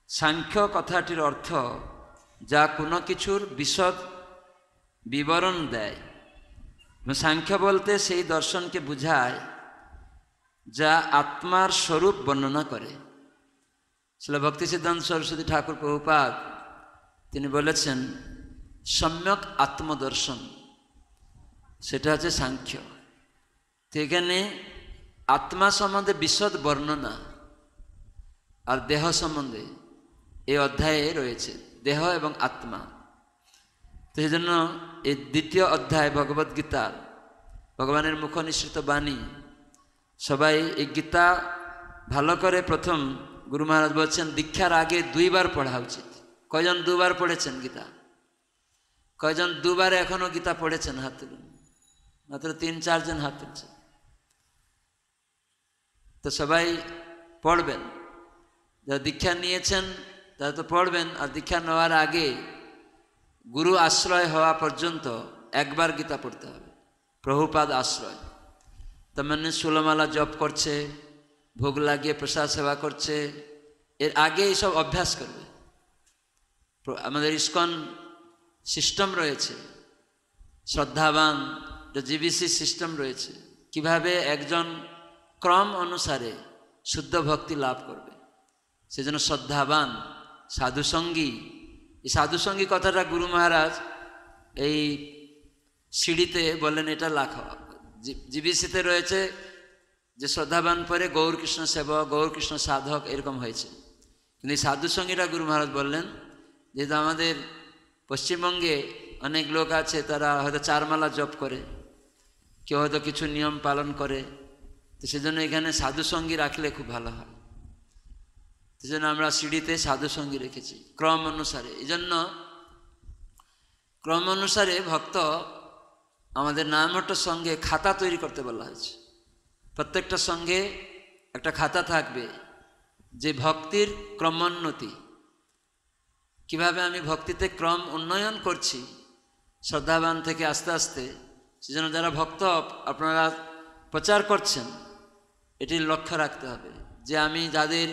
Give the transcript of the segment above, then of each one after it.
সাংখ্য কথাটির অর্থ যা কোনো কিছুর বিশদ বিবরণ দেয়। সাংখ্য বলতে সেই দর্শনকে বুঝায় যা আত্মার স্বরূপ বর্ণনা করে। শ্রীল ভক্তিসিদ্ধান্ত সরস্বতী ঠাকুর প্রভুপাদ তিনি বলেছেন সম্যক আত্মদর্শন, সেটা হচ্ছে সাংখ্য। তো এখানে আত্মা সম্বন্ধে বিশদ বর্ণনা আর দেহ সম্বন্ধে এই অধ্যায়ে রয়েছে, দেহ এবং আত্মা। তো সেই জন্য এই দ্বিতীয় অধ্যায় ভগবদ্গীতার ভগবানের মুখ নিঃসৃত বাণী, সবাই এই গীতা ভালো করে প্রথম গুরু মহারাজ বলছেন দীক্ষার আগে 2 বার পড়া উচিত। কয়জন 2 বার পড়েছেন গীতা? কয়জন 2 বার এখনো গীতা পড়েছেন? হাত তুলুন। মাত্র 3-4 জন হাত তুলছেন। তো সবাই পড়বেন, যারা দীক্ষা নিয়েছেন তারা তো পড়বেন। আর দীক্ষা নেওয়ার আগে গুরু আশ্রয় হওয়া পর্যন্ত 1 বার গীতা পড়তে হবে, প্রভুপাদ আশ্রয়। তার মানে 16 মালা জপ করছে, ভোগ লাগিয়ে প্রসাদ সেবা করছে, এর আগে এইসব অভ্যাস করবে। আমাদের ইস্কন সিস্টেম রয়েছে, শ্রদ্ধাবান জিবিসি সিস্টেম রয়েছে, কিভাবে একজন ক্রম অনুসারে শুদ্ধ ভক্তি লাভ করবে। সেজন্য শ্রদ্ধাবান সাধুসঙ্গী, এই সাধুসঙ্গী কথাটা গুরু মহারাজ এই সিঁড়িতে বললেন এটা লাখো। জিবিসিতে রয়েছে যে শ্রদ্ধাবান পরে গৌরকৃষ্ণ সেবক, গৌরকৃষ্ণ সাধক এরকম হয়েছে। কিন্তু এই সাধুসঙ্গীরা গুরু মহারাজ বললেন যেহেতু আমাদের পশ্চিমবঙ্গে অনেক লোক আছে তারা হয়তো 4 মালা জপ করে, কেউ হয়তো কিছু নিয়ম পালন করে, তো সেজন্য এখানে সাধুসঙ্গী রাখলে খুব ভালো হয়। সেজন্য আমরা সিঁড়িতে সাধুসঙ্গী রেখেছি ক্রম অনুসারে। এই জন্য ক্রম অনুসারে ভক্ত আমাদের নামহট্টর সঙ্গে খাতা তৈরি করতে বলা হয়েছে। প্রত্যেকটা সঙ্গে একটা খাতা থাকবে যে ভক্তির ক্রমোন্নতি, কিভাবে আমি ভক্তিতে ক্রম উন্নয়ন করছি শ্রদ্ধাবান থেকে আস্তে আস্তে। সেজন্য যারা ভক্ত আপনারা প্রচার করছেন এটির লক্ষ্য রাখতে হবে যে আমি যাদের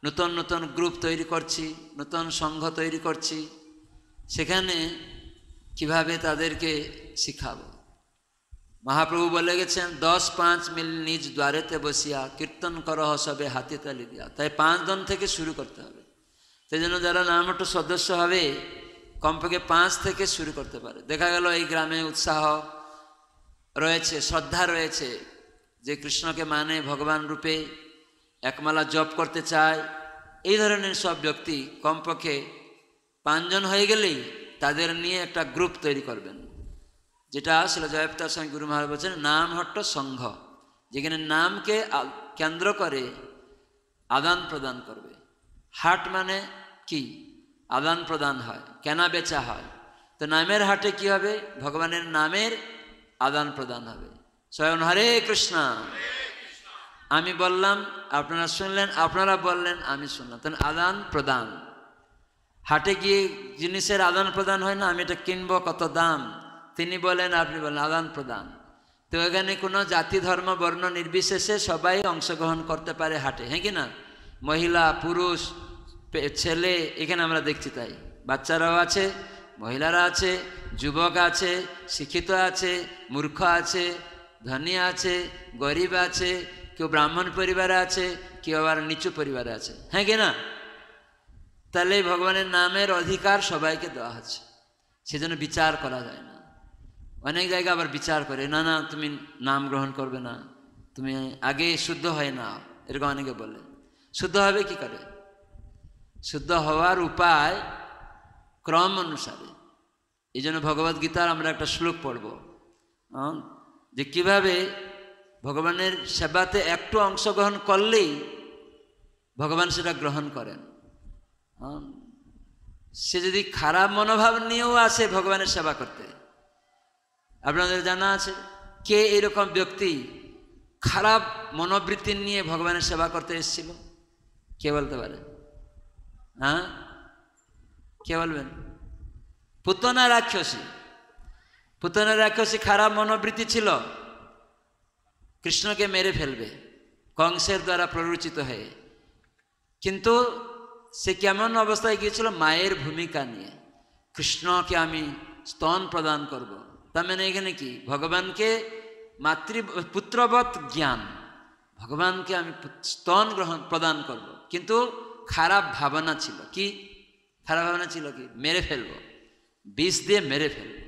নতুন নতুন গ্রুপ তৈরি করছি, নতুন সংঘ তৈরি করছি, সেখানে কিভাবে তাদেরকে শিখাবো। মহাপ্রভু বলে গেছেন 10-5 মিল নিজ দ্বারেতে বসিয়া কীর্তন করহ সবে হাতে তালি দিয়া। তাই 5 জন থেকে শুরু করতে হবে। সেই জন্য যারা নামহট্ট সদস্য হবে কমপক্ষে 5 থেকে শুরু করতে পারে। দেখা গেল এই গ্রামে উৎসাহ রয়েছে, শ্রদ্ধা রয়েছে, যে কৃষ্ণকে মানে ভগবান রূপে, 1 মালা জপ করতে চায়, এই ধরনের সব ব্যক্তি কমপক্ষে 5 জন হয়ে গেলেই তাদের নিয়ে একটা গ্রুপ তৈরি করবেন, যেটা শ্রীল জয়প্রকাশ স্বামী গুরু মহারাজ বলছেন নামহট্ট সংঘ, যেখানে নামকে কেন্দ্র করে আদান প্রদান করবে। হাট মানে কি? আদান প্রদান হয়, কেনা বেচা হয়। তো নামের হাটে কি হবে? ভগবানের নামের আদান প্রদান হবে। স্বয়ং হরে কৃষ্ণ, আমি বললাম আপনারা শুনলেন, আপনারা বললেন আমি শুনলাম, তাহলে আদান প্রদান। হাটে গিয়ে জিনিসের আদান প্রদান হয় না, আমি এটা কিনবো, কত দাম, তিনি বলেন আপনি বলেন, আদান প্রদান। তো এখানে কোনো জাতি ধর্ম বর্ণ নির্বিশেষে সবাই অংশগ্রহণ করতে পারে হাটে, হ্যাঁ কি না? মহিলা পুরুষ ছেলে এখানে আমরা দেখছি, তাই বাচ্চারাও আছে, মহিলারা আছে, যুবক আছে, শিক্ষিত আছে, মূর্খ আছে, ধনী আছে, গরিব আছে, কেউ ব্রাহ্মণ পরিবারে আছে, কেউ আবার নিচু পরিবারে আছে, হ্যাঁ কি না? তাহলে ভগবানের নামের অধিকার সবাইকে দেওয়া আছে, সেজন্য বিচার করা যায় না। অনেক জায়গায় আবার বিচার করে, না না তুমি নাম গ্রহণ করবে না, তুমি আগে শুদ্ধ হয় না, এরকম অনেকে বলে। শুদ্ধ হবে কি করে? শুদ্ধ হওয়ার উপায় ক্রম অনুসারে। এই জন্য ভগবদ্গীতার আমরা একটা শ্লোক পড়ব যে কিভাবে ভগবানের সেবাতে একটু অংশগ্রহণ করলেই ভগবান সেটা গ্রহণ করেন। সে যদি খারাপ মনোভাব নিয়েও আসে ভগবানের সেবা করতে, আপনাদের জানা আছে কে এরকম ব্যক্তি খারাপ মনোবৃত্তি নিয়ে ভগবানের সেবা করতে এসেছিল? কে বলতে পারে? হ্যাঁ, কে বলবেন? পুতনা রাক্ষসী। পুতনা রাক্ষসী খারাপ মনোবৃত্তি ছিল, কৃষ্ণকে মেরে ফেলবে কংসের দ্বারা প্ররোচিত হয়ে। কিন্তু সে কেমন অবস্থায় গিয়েছিল? মায়ের ভূমিকা নিয়ে, কৃষ্ণকে আমি স্তন প্রদান করব। তার মানে এখানে কি? ভগবানকে পুত্রবৎ জ্ঞান, ভগবানকে আমি স্তন প্রদান করব। কিন্তু খারাপ ভাবনা ছিল। কি খারাপ ভাবনা ছিল? কি মেরে ফেলবো, বিষ দিয়ে মেরে ফেলবো।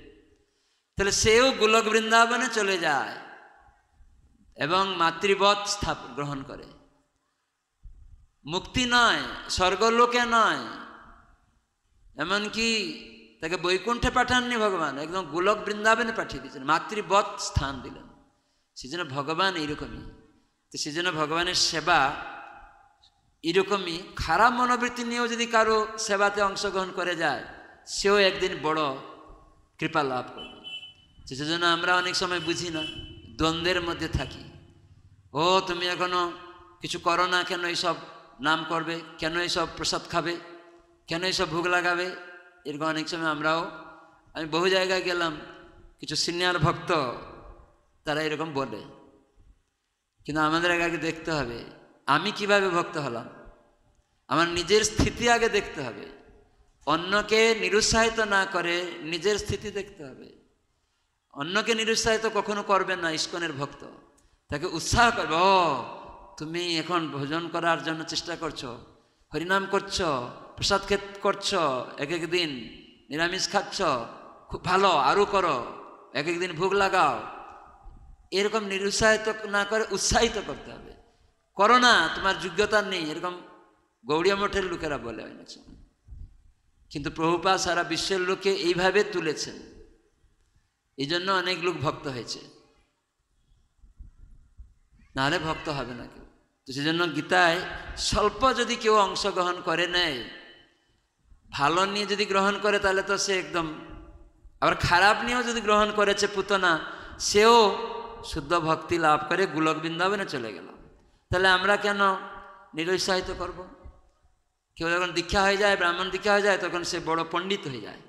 তাহলে সেও গোলক বৃন্দাবনে চলে যায় এবং মাতৃবৎ গ্রহণ করে। মুক্তি নয়, স্বর্গলোকে নয়, এমনকি তাকে বৈকুণ্ঠে পাঠাননি ভগবান, একদম গোলক বৃন্দাবনে পাঠিয়ে দিয়েছেন, মাতৃবৎ স্থান দিলেন। সেজন্য ভগবান এইরকমই। তো সেজন্য ভগবানের সেবা এরকমই। খারাপ মনোবৃত্তি নিয়েও যদি কারো সেবাতে অংশগ্রহণ করে যায়, সেও একদিন বড় কৃপা লাভ করবে। সেজন্য আমরা অনেক সময় বুঝি না, দ্বন্দ্বের মধ্যে থাকি। ও তুমি এখনো কিছু করো না, কেন এইসব নাম করবে, কেন এইসব প্রসাদ খাবে, কেন এইসব ভোগ লাগাবে? এরকম অনেক সময় আমি বহু জায়গায় গেলাম, কিছু সিনিয়র ভক্ত তারা এরকম বলে। কিন্তু আমাদের আগে দেখতে হবে আমি কিভাবে ভক্ত হলাম, আমার নিজের স্থিতি আগে দেখতে হবে। অন্যকে নিরুৎসাহিত না করে নিজের স্থিতি দেখতে হবে। অন্যকে নিরুৎসাহিত কখনো করবে না ইস্কনের ভক্ত, তাকে উৎসাহ করবে। ও তুমি এখন ভোজন করার জন্য চেষ্টা করছো, হরিনাম করছো, প্রসাদ করছো, এক এক দিন নিরামিষ খাচ্ছ, খুব ভালো, আরও করো, এক এক দিন ভোগ লাগাও। এরকম নিরুৎসাহিত না করে উৎসাহিত করতে হবে। করো না, তোমার যোগ্যতা নেই, এরকম গৌড়িয়া মঠের লোকেরা বলে অনেক সময়। কিন্তু প্রভুপাদ সারা বিশ্বের লোকে এইভাবে তুলেছেন, এই জন্য অনেক লোক ভক্ত হয়েছে, নাহলে ভক্ত হবে না কেউ। তো সেজন্য গীতায় স্বল্প যদি কেউ অংশগ্রহণ করে নেয়, ভালো নিয়ে যদি গ্রহণ করে, তাহলে তো সে একদম, আবার খারাপ নিয়েও যদি গ্রহণ করেছে পুতনা, সেও শুদ্ধ ভক্তি লাভ করে গোলক বৃন্দাবনে চলে গেল। তাহলে আমরা কেন নিরুৎসাহিত করব? কেউ যখন দীক্ষা হয়ে যায়, ব্রাহ্মণ দীক্ষা হয়ে যায়, তখন সে বড় পণ্ডিত হয়ে যায়,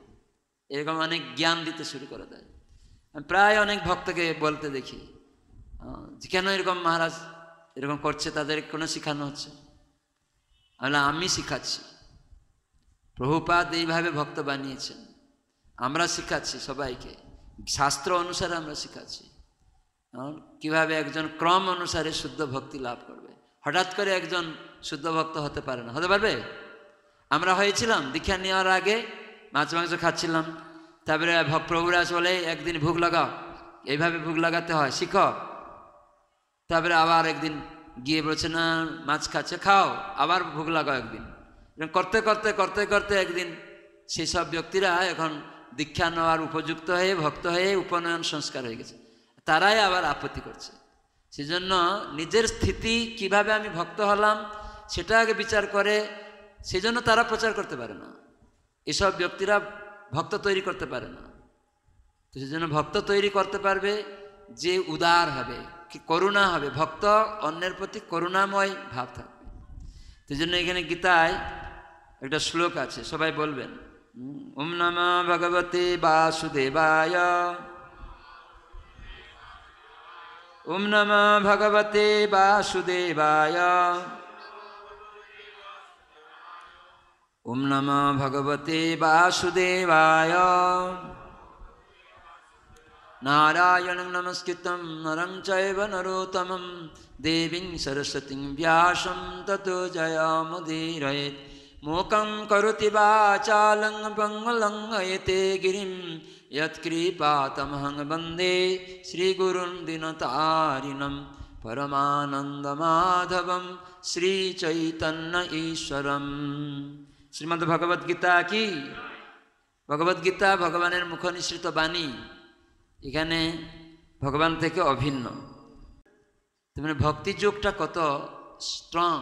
এরকম অনেক জ্ঞান দিতে শুরু করে দেয়। আমি প্রায় অনেক ভক্তকে বলতে দেখি যে কেন এরকম মহারাজ এরকম করছে, তাদের কোনো শিখানো হচ্ছে? আমি শিখাচ্ছি, প্রভুপাদ এইভাবে ভক্ত বানিয়েছেন, আমরা শিখাচ্ছি সবাইকে, শাস্ত্র অনুসারে আমরা শিখাচ্ছি কিভাবে একজন ক্রম অনুসারে শুদ্ধ ভক্তি লাভ করবে। হঠাৎ করে একজন শুদ্ধ ভক্ত হতে পারে না। হতে পারবে? আমরা হয়েছিলাম দীক্ষা নেওয়ার আগে মাছ মাংস খাচ্ছিলাম, তারপরে প্রভুরা বলে একদিন ভোগ লাগাও, এইভাবে ভোগ লাগাতে হয়, শিখো। তারপরে আবার একদিন গিয়ে বলছে না মাছ খাচ্ছে, খাও, আবার ভোগ লাগাও একদিন। করতে করতে করতে করতে একদিন সেই সব ব্যক্তিরা এখন দীক্ষা নেওয়ার উপযুক্ত হয়ে ভক্ত হয়ে উপনয়ন সংস্কার হয়ে গেছে, তারাই আবার আপত্তি করছে। সেজন্য নিজের স্থিতি কিভাবে আমি ভক্ত হলাম সেটা আগে বিচার করে, সেজন্য তারা প্রচার করতে পারে না, এসব ব্যক্তিরা ভক্ত তৈরি করতে পারে না। তো সেজন্য ভক্ত তৈরি করতে পারবে যে উদার হবে, কি করুণা হবে, ভক্ত অন্যের প্রতি করুণাময় ভাব থাকবে। সেই জন্য এখানে গীতায় একটা শ্লোক আছে, সবাই বলবেন, ওম নমঃ ভগবতে বাসুদেবায়, ওম নমঃ ভগবতে বাসুদেবায়, ওম নমঃ ভগবতে বাসুদেবায়। নারায়ণং নমস্কৃত্যং নরং চৈব নরোত্তমং দেবীং সরস্বতীং ব্যাসং ততো জয়মুদীরয়েৎ। मूकं करोति वाचालं पङ्गुलं यते गिरिं यत्कृपातमहं वन्दे श्रीगुरुं दीनतारिणं परमानन्दमाधवं श्रीचैतन्य ईश्वरं। শ্রীমদ্ভগবদ্গীতা কি? ভগবদ্গীতা ভগবানের মুখনিসৃত বাণী, এখানে ভগবান থেকে অভিন্ন। মানে ভক্তি যোগটা কত স্ট্রং।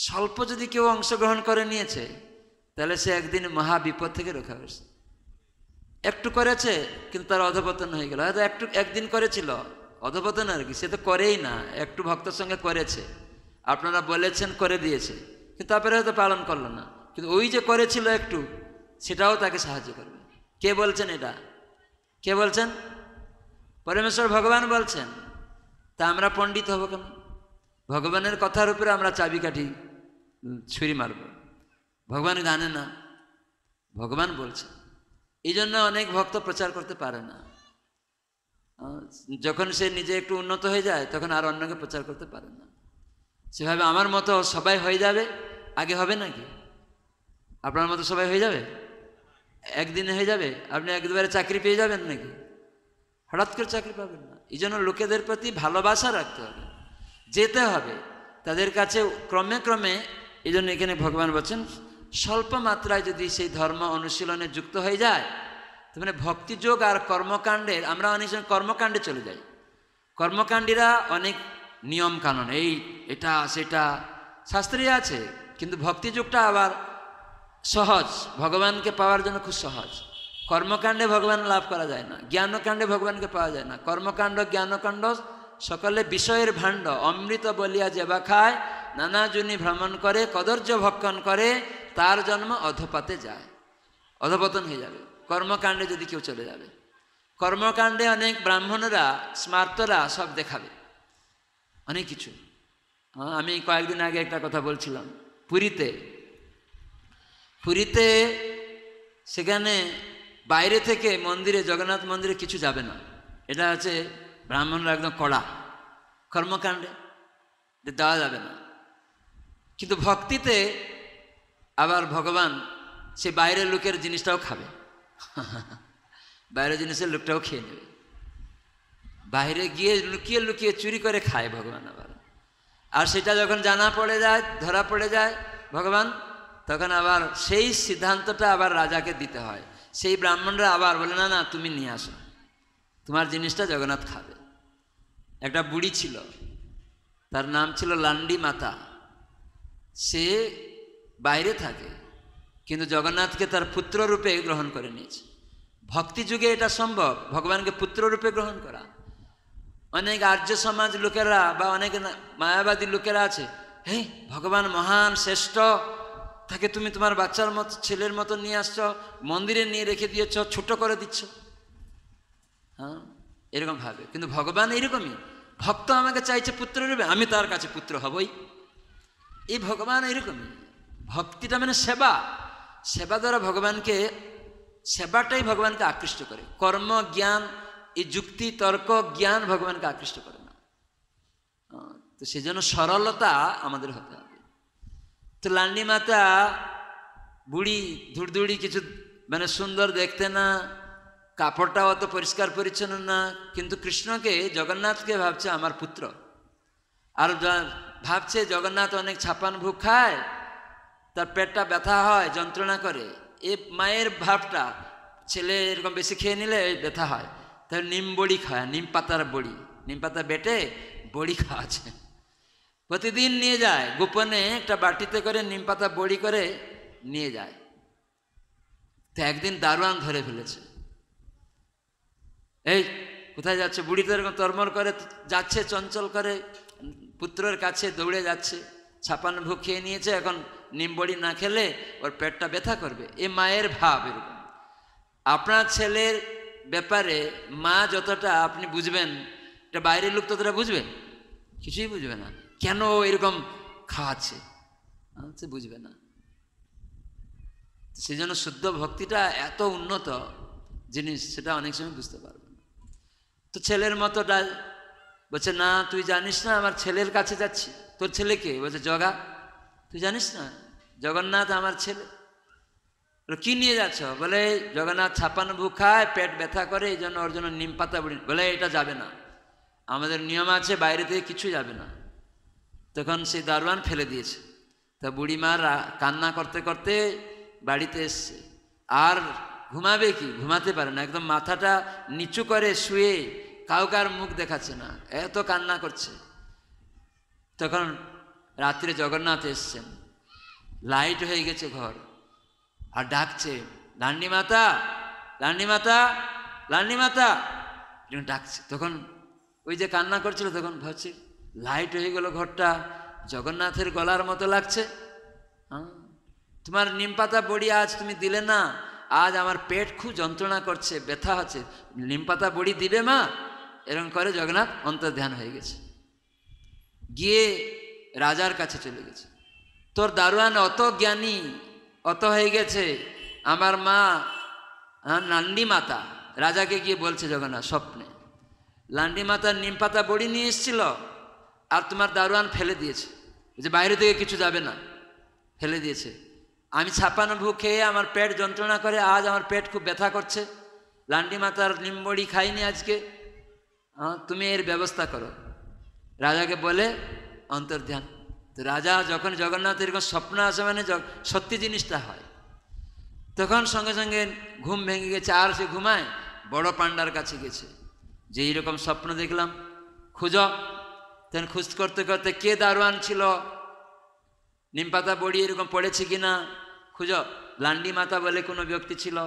স্বল্প যদি কেউ অংশগ্রহণ করে নিয়েছে, তাহলে সে একদিন মহা বিপদ থেকে রক্ষা করছে। একটু করেছে কিন্তু তার অধপতন হয়ে গেল, হয়তো একদিন করেছিল, অধপতন আর কি, সে তো করেই না, একটু ভক্তের সঙ্গে করেছে, আপনারা বলেছেন করে দিয়েছে, কিন্তু তারপরে হয়তো পালন করলো না। কিন্তু ওই যে করেছিল একটু, সেটাও তাকে সাহায্য করবে। কে বলছেন এটা? কে বলছেন? পরমেশ্বর ভগবান বলছেন। তা আমরা পণ্ডিত হব কেন? ভগবানের কথার উপরে আমরা চাবিকাঠি ছুরি মারব। ভগবান জানে না, ভগবান বলছে। এই জন্য অনেক ভক্ত প্রচার করতে পারে না। যখন সে নিজে একটু উন্নত হয়ে যায় তখন আর অন্যকে প্রচার করতে পারে না। সেভাবে আমার মতো সবাই হয়ে যাবে, আগে হবে নাকি? আপনার মতো সবাই হয়ে যাবে? একদিনে হয়ে যাবে? আপনি একবারে চাকরি পেয়ে যাবেন নাকি? হঠাৎ করে চাকরি পাবেন না। এই জন্য লোকেদের প্রতি ভালোবাসা রাখতে হবে, যেতে হবে তাদের কাছে ক্রমে ক্রমে। এই জন্য এখানে ভগবান বলছেন স্বল্প মাত্রায় যদি সেই ধর্ম অনুশীলনে যুক্ত হয়ে যায়, তার মানে ভক্তিযোগ আর কর্মকাণ্ডের, আমরা অনেক সময় কর্মকাণ্ডে চলে যাই। কর্মকাণ্ডীরা অনেক নিয়ম কানুন, এই এটা সেটা শাস্ত্রে আছে, কিন্তু ভক্তিযোগটা আবার সহজ, ভগবানকে পাওয়ার জন্য খুব সহজ। কর্মকাণ্ডে ভগবান লাভ করা যায় না, জ্ঞানকাণ্ডে ভগবানকে পাওয়া যায় না। কর্মকাণ্ড জ্ঞানকাণ্ড সকলে বিষয়ের ভাণ্ড, অমৃত বলিয়া যেবা খায়, নানা জনি ভ্রমণ করে, কদর্য ভক্ষণ করে, তার জন্ম অধপাতে যায়, অধপতন হয়ে যাবে কর্মকাণ্ডে যদি কেউ চলে যাবে। কর্মকাণ্ডে অনেক ব্রাহ্মণরা স্মার্তরা সব দেখাবে অনেক কিছু। আমি কয়েকদিন আগে একটা কথা বলছিলাম, পুরীতে সেখানে বাইরে থেকে মন্দিরে, জগন্নাথ মন্দিরে কিছু যাবে না। এটা আছে ব্রাহ্মণরা একদম কড়া, কর্মকাণ্ডে দেওয়া যাবে না। কিন্তু ভক্তিতে আবার ভগবান সে বাইরের লোকের জিনিসটাও খাবে, বাইরের জিনিসের লোকটাও খেয়ে নেবে। বাইরে গিয়ে লুকিয়ে লুকিয়ে চুরি করে খায় ভগবান আবার। আর সেটা যখন জানা পড়ে যায়, ধরা পড়ে যায় ভগবান, তখন আবার সেই সিদ্ধান্তটা আবার রাজাকে দিতে হয়। সেই ব্রাহ্মণরা আবার বলে না না তুমি নিয়ে আসো, তোমার জিনিসটা জগন্নাথ খাবে। একটা বুড়ি ছিল, তার নাম ছিল লান্ডি মাতা। সে বাইরে থাকে কিন্তু জগন্নাথকে তার পুত্র রূপে গ্রহণ করে নিয়েছে। ভক্তি যুগে এটা সম্ভব, ভগবানকে পুত্র রূপে গ্রহণ করা। অনেক আর্য সমাজ লোকেরা বা অনেক মায়াবাদী লোকেরা আছে, হে ভগবান মহান শ্রেষ্ঠ, তাকে তুমি তোমার বাচ্চার মতো ছেলের মতো নিয়ে আসছো, মন্দিরে নিয়ে রেখে দিয়েছ, ছোট করে দিচ্ছ। হ্যাঁ, এরকম ভাবে। কিন্তু ভগবান এইরকমই, ভক্ত আমাকে চাইছে পুত্র রূপে, আমি তার কাছে পুত্র হবই। এই ভগবান এইরকমই। ভক্তিটা মানে সেবা, সেবা দ্বারা ভগবানকে, সেবাটাই ভগবানকে আকৃষ্ট করে। কর্ম জ্ঞান, এই যুক্তি তর্ক জ্ঞান ভগবানকে আকৃষ্ট করে না। তো সেই জন্য সরলতা আমাদের হতে হবে। তো লান্ডি মাতা বুড়ি ধুড়ধুড়ি, কিছু মানে সুন্দর দেখতে না, কাপড়টাও অত পরিষ্কার পরিচ্ছন্ন না, কিন্তু কৃষ্ণকে, জগন্নাথকে ভাবছে আমার পুত্র। আর ভাবছে জগন্নাথ অনেক ছাপান ভোগ খায়, তার পেটটা ব্যথা হয়, যন্ত্রণা করে। এ মায়ের ভাবটা, ছেলে এরকম বেশি খেয়ে নিলে ব্যথা হয়, তাহলে নিম বড়ি খায়, নিম পাতার বড়ি, নিম পাতা বেটে বড়ি খাওয়াছে। প্রতিদিন নিয়ে যায় গোপনে, একটা বাটিতে করে নিম পাতা বড়ি করে নিয়ে যায়। তো একদিন দারোয়ান ধরে ফেলেছে, এই কোথায় যাচ্ছে? বুড়ি তো এরকম তরমর করে যাচ্ছে, চঞ্চল করে পুত্রের কাছে দৌড়ে যাচ্ছে। ছাপান্ন ভোগ খেয়ে নিয়েছে, এখন নিম বড়ি না খেলে ওর পেটটা ব্যথা করবে। এ মায়ের ভাব এরকম। আপনার ছেলের ব্যাপারে মা যতটা আপনি বুঝবেন, এটা বাইরের লোক ততটা বুঝবে? কিছুই বুঝবে না। কেন এরকম খাওয়াচ্ছে, সে বুঝবে না। সেই জন্য শুদ্ধ ভক্তিটা এত উন্নত জিনিস, সেটা অনেক সময় বুঝতে পারবে না। তো ছেলের মতোটা বলছে, না তুই জানিস না আমার ছেলের কাছে যাচ্ছি। তোর ছেলে কে? বলছে জগা। তুই জানিস না জগন্নাথ আমার ছেলে? কি নিয়ে যাচ্ছ? বলে জগন্নাথ ছাপান্ন ভোগ খায়, পেট ব্যথা করে, এই জন্য ওর জন্য নিম পাতা বুড়ি। বলে এটা যাবে না, আমাদের নিয়ম আছে, বাইরে থেকে কিছু যাবে না। তখন সেই দারোয়ান ফেলে দিয়েছে। তা বুড়িমার কান্না করতে করতে বাড়িতে এসছে। আর ঘুমাবে কি? ঘুমাতে পারে না, একদম মাথাটা নিচু করে শুয়ে, কাউকার মুখ দেখাচ্ছে না, এত কান্না করছে। তখন রাত্রে জগন্নাথ এসছেন, লাইট হয়ে গেছে ঘর, আর ডাকছে, লান্ডি মাতা, লান্ডি মাতা, লান্ডি মাতা, ডাকছে। তখন ওই যে কান্না করছিল, তখন ভাবছে লাইট হয়ে গেল ঘরটা, জগন্নাথের গলার মতো লাগছে। তোমার নিম পাতা বড়ি আজ তুমি দিলে না, আজ আমার পেট খুব যন্ত্রণা করছে, ব্যথা হচ্ছে, নিম পাতা বড়ি দিবে মা? এরকম করে জগন্নাথ অন্তর্ধান হয়ে গেছে, গিয়ে রাজার কাছে চলে গেছে। তোর দারোয়ান অত জ্ঞানী, অত হয়ে গেছে, আমার মা লান্ডি মাতা রাজাকে গিয়ে বলছে জগন্নাথ স্বপ্নে, লান্ডি মাতা নিম পাতা বড়ি নিয়ে এসেছিল আর তোমার দারোয়ান ফেলে দিয়েছে, যে বাইরে থেকে কিছু যাবে না, ফেলে দিয়েছে। আমি ছাপানো ভু খেয়ে আমার পেট যন্ত্রণা করে, আজ আমার পেট খুব ব্যথা করছে, লান্ডি মাতার নিম বড়ি খাইনি আজকে, তুমি এর ব্যবস্থা করো। রাজাকে বলে অন্তর্ধান। তো রাজা যখন জগন্নাথ এরকম স্বপ্ন আসে মানে সত্যি জিনিসটা হয়, তখন সঙ্গে সঙ্গে ঘুম ভেঙে গেছে, আর সে ঘুমায়, বড় পান্ডার কাছে গেছে যে এইরকম স্বপ্ন দেখলাম, খুঁজ। তখন খুঁজ করতে করতে কে দারোয়ান ছিল, নিম পাতা বড়ি এরকম পড়েছে কিনা খুঁজ। লান্ডি মাতা বলে কোনো ব্যক্তি ছিল।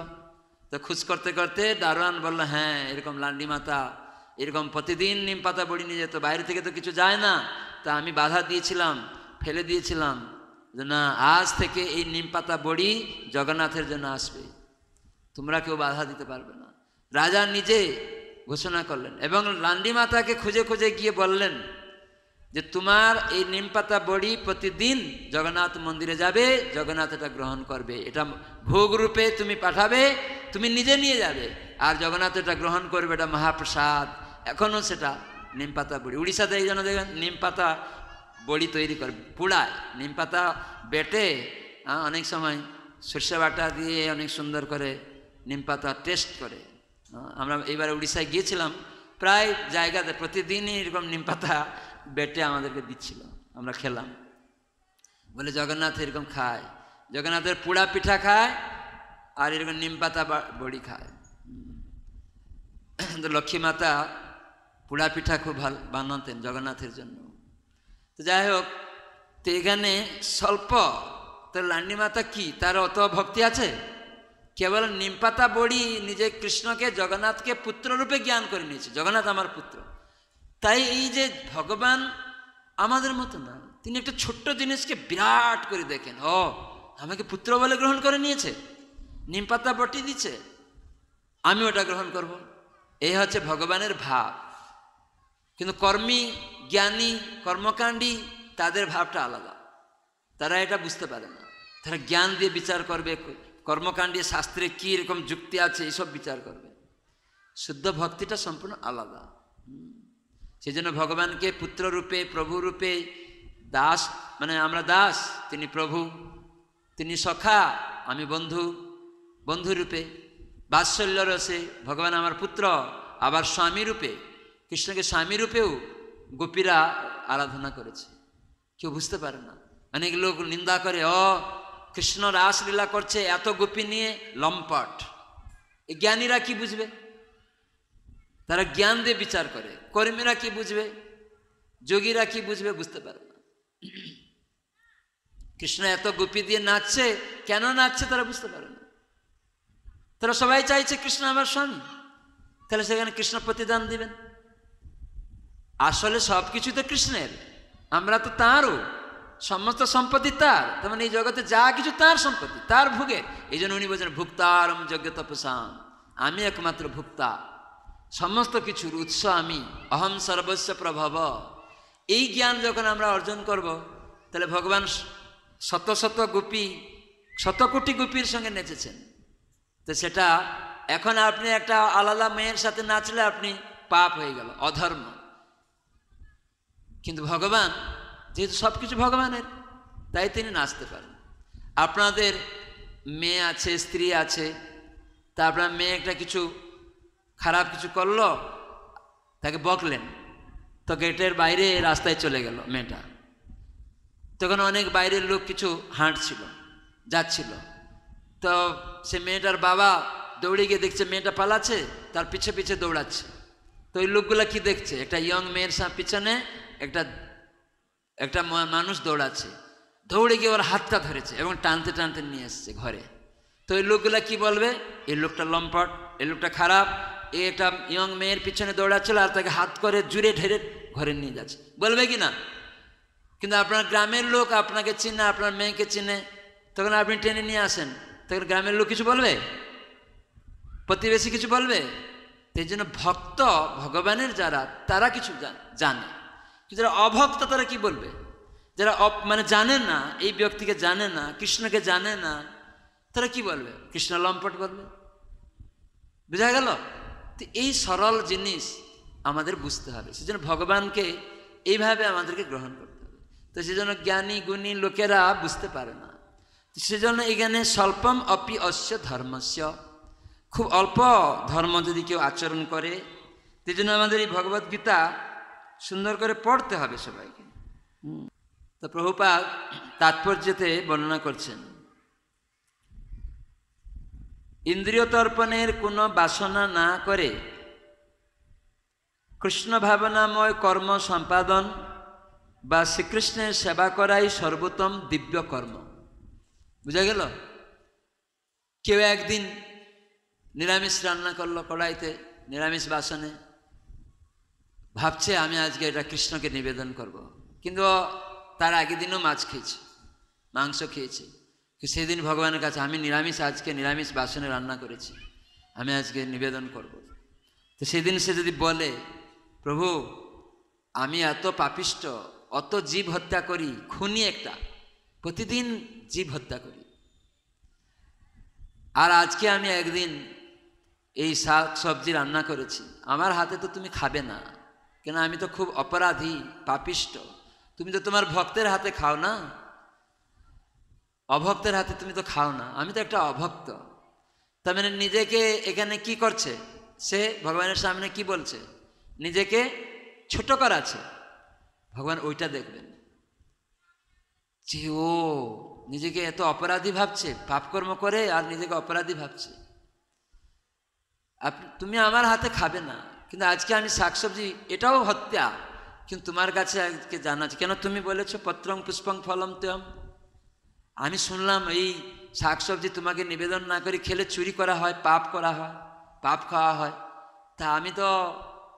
তো খুঁজ করতে করতে দারোয়ান বলল, হ্যাঁ এরকম লান্ডি মাতা এরকম প্রতিদিন নিম পাতা বড়ি নিয়ে যেত, বাইরে থেকে তো কিছু যায় না, তা আমি বাধা দিয়েছিলাম, ফেলে দিয়েছিলাম, না আজ থেকে এই নিম পাতা বড়ি জগন্নাথের জন্য আসবে, তোমরা কেউ বাধা দিতে পারবে না। রাজা নিজে ঘোষণা করলেন এবং লান্ডি মাতাকে খুঁজে খুঁজে গিয়ে বললেন যে তোমার এই নিম পাতা বড়ি প্রতিদিন জগন্নাথ মন্দিরে যাবে, জগন্নাথ এটা গ্রহণ করবে, এটা ভোগ রূপে তুমি পাঠাবে, তুমি নিজে নিয়ে যাবে, আর জগন্নাথ এটা গ্রহণ করবে, এটা মহাপ্রসাদ। এখনও সেটা নিম পাতা বড়ি উড়িষ্যাতে এই জন্য দেখবেন নিম পাতা বড়ি তৈরি করে, পুড়ায় নিম পাতা বেটে, অনেক সময় সর্ষে বাটা দিয়ে অনেক সুন্দর করে নিম পাতা টেস্ট করে। আমরা এইবার উড়িষ্যায় গিয়েছিলাম, প্রায় জায়গাতে প্রতিদিনই এরকম নিম পাতা বেটে আমাদেরকে দিচ্ছিল, আমরা খেলাম। বলে জগন্নাথ এরকম খায়, জগন্নাথের পুড়া পিঠা খায় আর এরকম নিম পাতা বড়ি খায়। তো লক্ষ্মী মাতা পুড়া পিঠা খুব ভালো বানাতেন জগন্নাথের জন্য। তো যাই হোক, তো এখানে স্বল্প, তো লান্ডি মাতা কি তার অত ভক্তি আছে? কেবল নিম পাতা বড়ি নিজে কৃষ্ণকে জগন্নাথকে পুত্ররূপে জ্ঞান করে নিয়েছে, জগন্নাথ আমার পুত্র। তাই এই যে ভগবান আমাদের মতো না, তিনি একটা ছোট্ট জিনিসকে বিরাট করে দেখেন, ও আমাকে পুত্র বলে গ্রহণ করে নিয়েছে, নিম পাতা বটি দিচ্ছে, আমি ওটা গ্রহণ করব, এই হচ্ছে ভগবানের ভাব। কিন্তু কর্মী জ্ঞানী কর্মকাণ্ডী তাদের ভাবটা আলাদা, তারা এটা বুঝতে পারে না, তারা জ্ঞান দিয়ে বিচার করবে, কর্মকাণ্ডে শাস্ত্রে কী রকম যুক্তি আছে এইসব বিচার করবে। শুদ্ধ ভক্তিটা সম্পূর্ণ আলাদা। সেই জন্য ভগবানকে পুত্ররূপে প্রভুরূপে, দাস মানে আমরা দাস, তিনি প্রভু, তিনি সখা, আমি বন্ধু, বন্ধুরূপে, বাৎসল্য রসে ভগবান আমার পুত্র, আবার স্বামী রূপে, কৃষ্ণকে স্বামী রূপেও গোপীরা আরাধনা করেছে। কেউ বুঝতে পারে না, অনেক লোক নিন্দা করে, কৃষ্ণ রাসলীলা করছে এত গোপী নিয়ে, লম্পট। এই জ্ঞানীরা কি বুঝবে? তারা জ্ঞান দিয়ে বিচার করে। কর্মীরা কি বুঝবে? যোগীরা কি বুঝবে? বুঝতে পারে না। কৃষ্ণ এত গোপী দিয়ে নাচছে, কেন নাচছে তারা বুঝতে পারে না। তারা সবাই চাইছে কৃষ্ণ আমার স্বামী, তাহলে সেখানে কৃষ্ণ প্রতিদান দিবেন। আসলে সব কিছু তো কৃষ্ণের, আমরা তো তাঁরও, সমস্ত সম্পত্তি তার, তার মানে এই জগতে যা কিছু তার সম্পত্তি, তার ভোগের। এই জন্য উনি বলছেন ভুক্তারম যজ্ঞ তপসাম, আমি একমাত্র ভুক্তা, সমস্ত কিছুর উৎস আমি, অহম সর্বস্ব প্রভব। এই জ্ঞান যখন আমরা অর্জন করব, তাহলে ভগবান শত শত গোপী, শত কোটি গোপীর সঙ্গে নেচেছেন। তো সেটা এখন আপনি একটা আলাদা মেয়ের সাথে নাচলে আপনি পাপ হয়ে গেল, অধর্ম। কিন্তু ভগবান যেহেতু সব কিছু ভগবানের, তাই তিনি নাচতে পারেন। আপনাদের মেয়ে আছে, স্ত্রী আছে, তা আপনার মেয়ে একটা কিছু খারাপ কিছু করলো, তাকে বকলেন, তো গেটের বাইরে রাস্তায় চলে গেল মেয়েটা। তখন অনেক বাইরের লোক কিছু হাঁটছিল, যাচ্ছিল, তো সে মেয়েটার বাবা দৌড়ে গিয়ে দেখছে মেয়েটা পালাচ্ছে, তার পিছে পিছে দৌড়াচ্ছে। তো ওই লোকগুলা কি দেখছে, একটা ইয়ং মেয়ের পিছনে একটা মানুষ দৌড়াচ্ছে, দৌড়ে গিয়ে ওর হাতটা ধরেছে এবং টানতে টানতে নিয়ে এসছে ঘরে। তো ওই লোকগুলা কি বলবে, এই লোকটা লম্পট, এই লোকটা খারাপ, এই একটা ইয়ং মেয়ের পিছনে দৌড়াচ্ছিল আর তাকে হাত করে জুড়ে ঢেরে ঘরে নিয়ে যাচ্ছে, বলবে কি না? কিন্তু আপনার গ্রামের লোক আপনাকে চিনে, আপনার মেয়েকে চিনে, তখন আপনি টেনে নিয়ে আসেন, তখন গ্রামের লোক কিছু বলবে? প্রতিবেশী কিছু বলবে? এই জন্য ভক্ত ভগবানের যারা, তারা কিছু জানে, কিন্তু যারা অভক্ত তারা কি বলবে? যারা মানে জানে না, এই ব্যক্তিকে জানে না, কৃষ্ণকে জানে না, তারা কি বলবে? কৃষ্ণ লম্পট বলবে। বোঝা গেল? তো এই সরল জিনিস আমাদের বুঝতে হবে। সেজন্য ভগবানকে এইভাবে আমাদেরকে গ্রহণ করতে হবে। তো সেজন্য জ্ঞানী গুণী লোকেরা বুঝতে পারে না। সেজন্য এখানে স্বল্পম অপি অস্য ধর্মস্য, খুব অল্প ধর্ম যদি কেউ আচরণ করে, সেই জন্য আমাদের এই ভগবদ্গীতা সুন্দর করে পড়তে হবে সবাইকে। তো প্রভুপাদ তাৎপর্যতে বর্ণনা করছেন, ইন্দ্রিয় তর্পণের কোনো বাসনা না করে কৃষ্ণ ভাবনাময় কর্ম সম্পাদন বা শ্রীকৃষ্ণের সেবা করাই সর্বোত্তম দিব্য কর্ম। বুঝা গেল? কেউ একদিন নিরামিষ রান্না করলো কড়াইতে, নিরামিষ বাসনে, ভাবছে আমি আজকে এটা কৃষ্ণকে নিবেদন করব। কিন্তু তার আগের দিনও মাছ খেয়েছে, মাংস খেয়েছে। সেদিন ভগবানের কাছে আমি নিরামিষ, আজকে নিরামিষ বাসনে রান্না করেছি, আমি আজকে নিবেদন করব। তো সেদিন সে যদি বলে, প্রভু আমি এত পাপিষ্ট, অত জীব হত্যা করি, খুনি একটা, প্রতিদিন জীব হত্যা করি, আর আজকে আমি একদিন এই শাক সবজি রান্না করেছি, আমার হাতে তো তুমি খাবে না, কেন আমি তো খুব অপরাধী পাপিষ্ট, তুমি তো তোমার ভক্তের হাতে খাও না, অভক্তের হাতে তুমি তো খাও না, আমি তো একটা অভক্ত। তার মানে নিজেকে এখানে কি করছে সে? ভগবানের সামনে কি বলছে? নিজেকে ছোট করাছে। ভগবান ওইটা দেখবেন যে ও নিজেকে এত অপরাধী ভাবছে, পাপকর্ম করে আর নিজেকে অপরাধী ভাবছে। তুমি আমার হাতে খাবে না, কিন্তু আজকে আমি শাকসবজি, এটাও হত্যা, কিন্তু তোমার কাছে আজকে জানা আছে, কেন তুমি বলেছো পত্রং পুষ্পং ফলম ত্বম, আমি শুনলাম এই শাকসবজি তোমাকে নিবেদন না করে খেলে চুরি করা হয়, পাপ করা হয়, পাপ খাওয়া হয়। তা আমি তো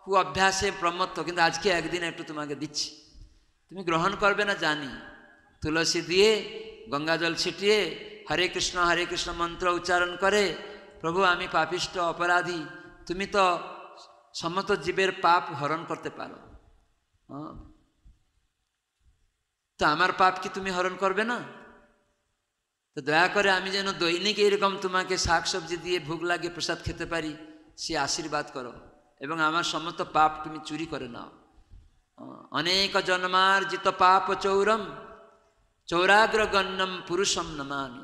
খুব অভ্যাসে প্রমত্ত, কিন্তু আজকে একদিন একটু তোমাকে দিচ্ছি, তুমি গ্রহণ করবে না জানি। তুলসী দিয়ে গঙ্গাজল ছিটিয়ে হরে কৃষ্ণ মন্ত্র উচ্চারণ করে, প্রভু আমি পাপিষ্ট অপরাধী, তুমি তো সমস্ত জীবের পাপ হরণ করতে পারো, তো আমার পাপ কি তুমি হরণ করবে না? তো দয়া করে আমি যেন দৈনিক এরকম তোমাকে শাকসবজি দিয়ে ভোগ লাগিয়ে প্রসাদ খেতে পারি, সে আশীর্বাদ করো, এবং আমার সমস্ত পাপ তুমি চুরি করে নাও। অনেক জন্মার্জিত পাপ চৌরম চৌরাগ্রগণ্যম পুরুষম নমামি,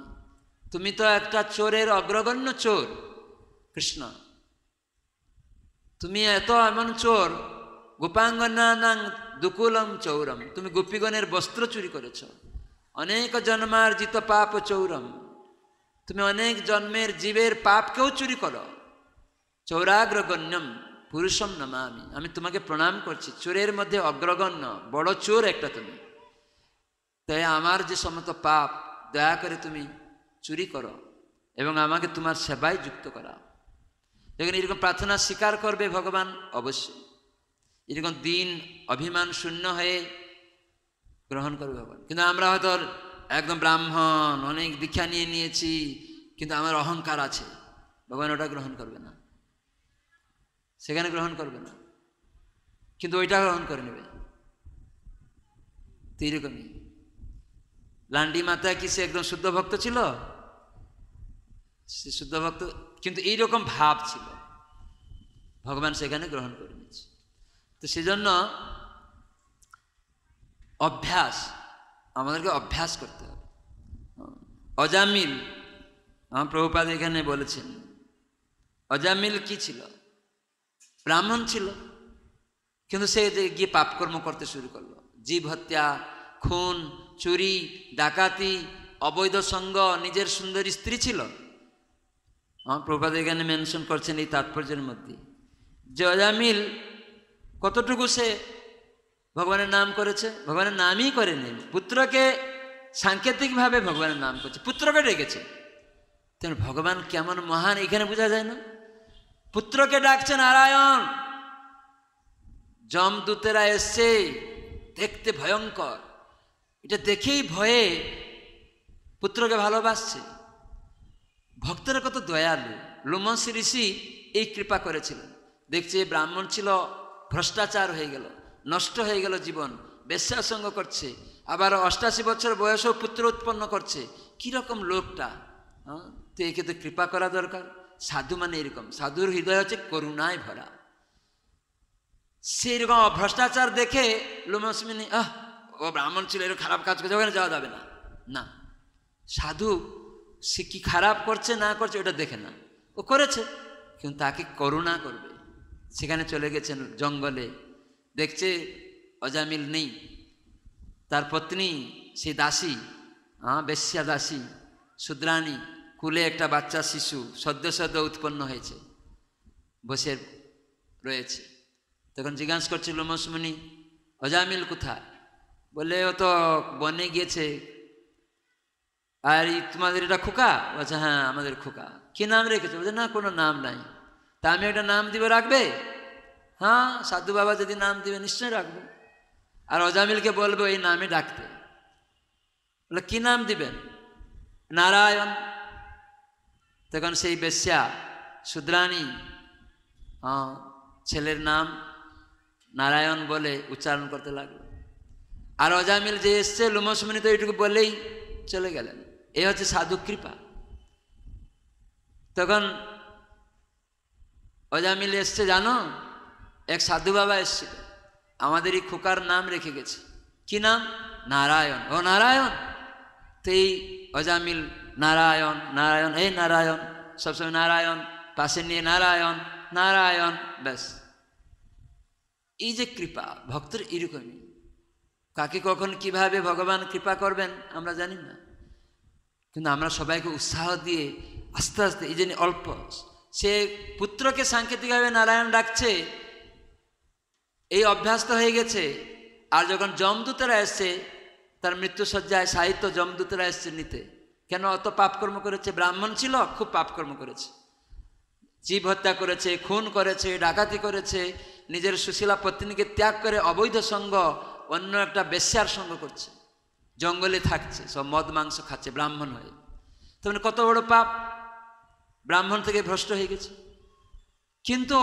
তুমি তো একটা চোরের অগ্রগণ্য চোর কৃষ্ণ, তুমি এত এমন চোর, গোপাঙ্গনানাং দুকুলম চৌরম, তুমি গোপীগণের বস্ত্র চুরি করেছ। অনেক জন্মার্জিত পাপ চৌরম, তুমি অনেক জন্মের জীবের পাপকেও চুরি করো। চৌরাগ্রগণ্যম পুরুষম নমামি, আমি তোমাকে প্রণাম করছি, চোরের মধ্যে অগ্রগণ্য বড় চোর একটা তুমি। তাই আমার যে সমস্ত পাপ দয়া করে তুমি চুরি করো এবং আমাকে তোমার সেবায় যুক্ত করাও। যখন এরকম প্রার্থনা স্বীকার করবে ভগবান, অবশ্যই এরকম দিন অভিমান শূন্য হয়ে গ্রহণ করবে ভগবান। কিন্তু আমরা হয়তো একদম ব্রাহ্মণ, অনেক দীক্ষা নিয়ে নিয়েছি, কিন্তু আমার অহংকার আছে, ভগবান ওটা গ্রহণ করবে না, সেখানে গ্রহণ করবে না, কিন্তু ওইটা গ্রহণ করে নেবে। তো এইরকমই লান্ডি মাতা কি সে একদম শুদ্ধ ভক্ত ছিল? সে শুদ্ধ ভক্ত, কিন্তু এইরকম ভাব ছিল, ভগবান সেখানে গ্রহণ করে নিয়েছে। তো সেজন্য অভ্যাস, আমাদেরকে অভ্যাস করতে হবে। অজামিল, আমার প্রভুপাদ এখানে বলেছেন, অজামিল কি ছিল? ব্রাহ্মণ ছিল, কিন্তু সে গিয়ে পাপকর্ম করতে শুরু করলো, জীব হত্যা, খুন, চুরি, ডাকাতি, অবৈধ সঙ্গ, নিজের সুন্দরী স্ত্রী ছিল। আমার প্রভুপাদ এখানে মেনশন করছেন এই তাৎপর্যের মধ্যে যে অজামিল কতটুকু সে ভগবানের নাম করেছে, ভগবানের নামই করেনি, পুত্রকে সাংকেতিকভাবে ভগবানের নাম করছে, পুত্রকে ডেকেছে। তেমন ভগবান কেমন মহান এখানে বোঝা যায় না? পুত্রকে ডাকছে নারায়ণ, যমদূতেরা এসছে, দেখতে ভয়ঙ্কর, এটা দেখেই ভয়ে পুত্রকে ভালোবাসছে। ভক্তরা কত দয়ালু, লোমসী ঋষি এই কৃপা করেছিলেন। দেখছে ব্রাহ্মণ ছিল, ভ্রষ্টাচার হয়ে গেল, নষ্ট হয়ে গেল জীবন, বেশ্যাসঙ্গ করছে, আবার 88 বছর বয়সেও পুত্র উৎপন্ন করছে, কিরকম লোকটা, হ্যাঁ, তো একে তো কৃপা করা দরকার। সাধু মানে এরকম, সাধুর হৃদয় হচ্ছে করুণায় ভরা। সেইরকম ভ্রষ্টাচার দেখে লোমসমুনি ও ব্রাহ্মণ ছিল, এর খারাপ কাজ করছে, ওখানে যাওয়া যাবে না। না, সাধু সে কি খারাপ করছে না করছে ওটা দেখে না, ও করেছে কিন্তু তাকে করুণা করবে। সেখানে চলে গেছেন জঙ্গলে, দেখছে অজামিল নেই, তার পত্নী সেই দাসী, বেশ্যা দাসী শূদ্রাণী, কুলে একটা বাচ্চা শিশু সদ্য সদ্য উৎপন্ন হয়েছে, বসে রয়েছে। তখন জিজ্ঞাসা করছে লোমসমুনি, অজামিল কোথায়? বলে ও তো বনে গিয়েছে। আর তোমাদের এটা খোকা? বলছে হ্যাঁ আমাদের খোকা। কি নাম রেখেছে? বলছে না কোনো নাম নাই। তা আমি একটা নাম দিব, রাখবে? হ্যাঁ, সাধু বাবা যদি নাম দিবে নিশ্চয়ই রাখবো। আর অজামিলকে বলবো এই নামে ডাকতে। বলে কি নাম দিবেন? নারায়ণ। তখন সেই বেশ্যা শূদ্রাণী ছেলের নাম নারায়ণ বলে উচ্চারণ করতে লাগলো। আর অজামিল যে এসছে লোমসমুনি তো এইটুকু বলেই চলে গেলেন। এই হচ্ছে সাধু কৃপা। তখন অজামিল এসছে, জানো এক সাধু বাবা এসছিল, আমাদের এই খোকার নাম রেখে গেছে। কি নাম? নারায়ণ। ও নারায়ণ। তো এই অজামিল নারায়ণ নারায়ণ, এই নারায়ণ, সবসময় নারায়ণ পাশে নিয়ে নারায়ণ নারায়ণ, ব্যাস। এই যে কৃপা ভক্তের এরকমই। কাকে কখন কিভাবে ভগবান কৃপা করবেন আমরা জানি না, কিন্তু আমরা সবাইকে উৎসাহ দিয়ে আস্তে আস্তে, এই জন্য অল্প, সে পুত্রকে সাংকেতিকভাবে নারায়ণ ডাকছে, এই অভ্যাস তো হয়ে গেছে। আর যখন যমদূতেরা এসছে তার মৃত্যুসজ্জায়, সাহিত্য যমদূতেরা এসছে নিতে, কেন অত পাপকর্ম করেছে, ব্রাহ্মণ ছিল, খুব পাপকর্ম করেছে, জীব হত্যা করেছে, খুন করেছে, ডাকাতি করেছে, নিজের সুশীলা পত্নীকে ত্যাগ করে অবৈধ সঙ্গ, অন্য একটা বেশ্যার সঙ্গ করছে, জঙ্গলে থাকছে, সব মদ মাংস খাচ্ছে ব্রাহ্মণ হয়ে। তখন কত বড় পাপ, ব্রাহ্মণ থেকে ভ্রষ্ট হয়ে গেছে। কিন্তু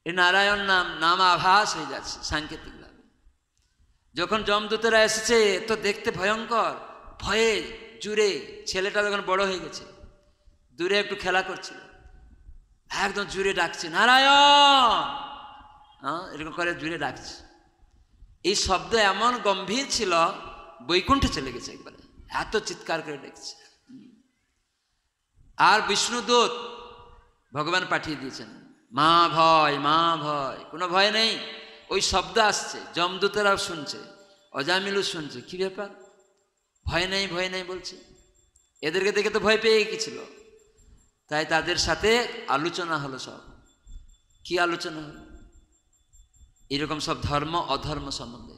এই নারায়ণ নাম আভাস হয়ে যাচ্ছে সাংকেতিকভাবে। যখন যমদূতেরা এসেছে তো দেখতে ভয়ঙ্কর, ভয়ে জুড়ে, ছেলেটা যখন বড় হয়ে গেছে, দূরে একটু খেলা করছিল, একদম জুড়ে ডাকছে নারায়ণ, এরকম করে জুড়ে ডাকছে। এই শব্দ এমন গম্ভীর ছিল, বৈকুণ্ঠে চলে গেছে একবারে, এত চিৎকার করে ডাকছে। আর বিষ্ণুদূত ভগবান পাঠিয়ে দিয়েছেন, মা ভয়, মা ভয়, কোনো ভয় নেই। ওই শব্দ আসছে, যমদূতেরাও শুনছে, অজামিলও শুনছে, কি ব্যাপার, ভয় নেই ভয় নেই বলছে। এদেরকে দেখে তো ভয় পেয়ে গেছিল, তাই তাদের সাথে আলোচনা হলো। সব কি আলোচনা হলো? এরকম সব ধর্ম অধর্ম সম্বন্ধে।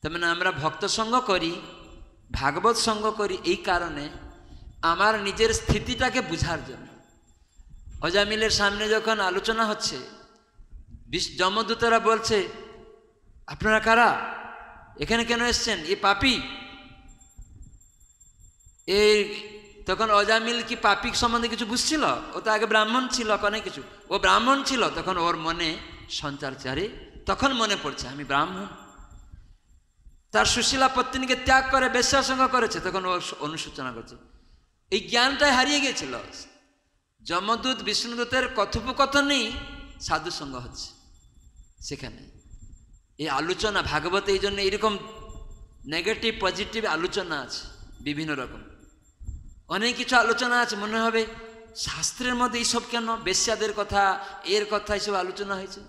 তার মানে আমরা ভক্ত সঙ্গ করি, ভাগবত সঙ্গ করি এই কারণে আমার নিজের স্থিতিটাকে বুঝার জন্য। অজামিলের সামনে যখন আলোচনা হচ্ছে, যমদূতেরা বলছে আপনারা কারা, এখানে কেন এসছেন, এ পাপী। এই তখন অজামিল কি পাপী সম্বন্ধে কিছু বুঝছিল? ও তো আগে ব্রাহ্মণ ছিল, অনেক কিছু, ও ব্রাহ্মণ ছিল। তখন ওর মনে সঞ্চারচারে তখন মনে পড়ছে আমি ব্রাহ্মণ। তার সুশীলা পত্নীকে ত্যাগ করে বেশ্যার সঙ্গ করেছে, তখন ও অনুশোচনা করছে। এই জ্ঞানটাই হারিয়ে গিয়েছিল। যমদূত বিষ্ণুদূতের কথোপকথনই সাধু সঙ্গ হচ্ছে সেখানে। এই আলোচনা ভাগবতে এই জন্য এরকম নেগেটিভ পজিটিভ আলোচনা আছে, বিভিন্ন রকম অনেক কিছু আলোচনা আছে। মনে হবে শাস্ত্রের মধ্যে এইসব কেন, বেশ্যাদের কথা, এর কথা এইসব আলোচনা হয়েছে।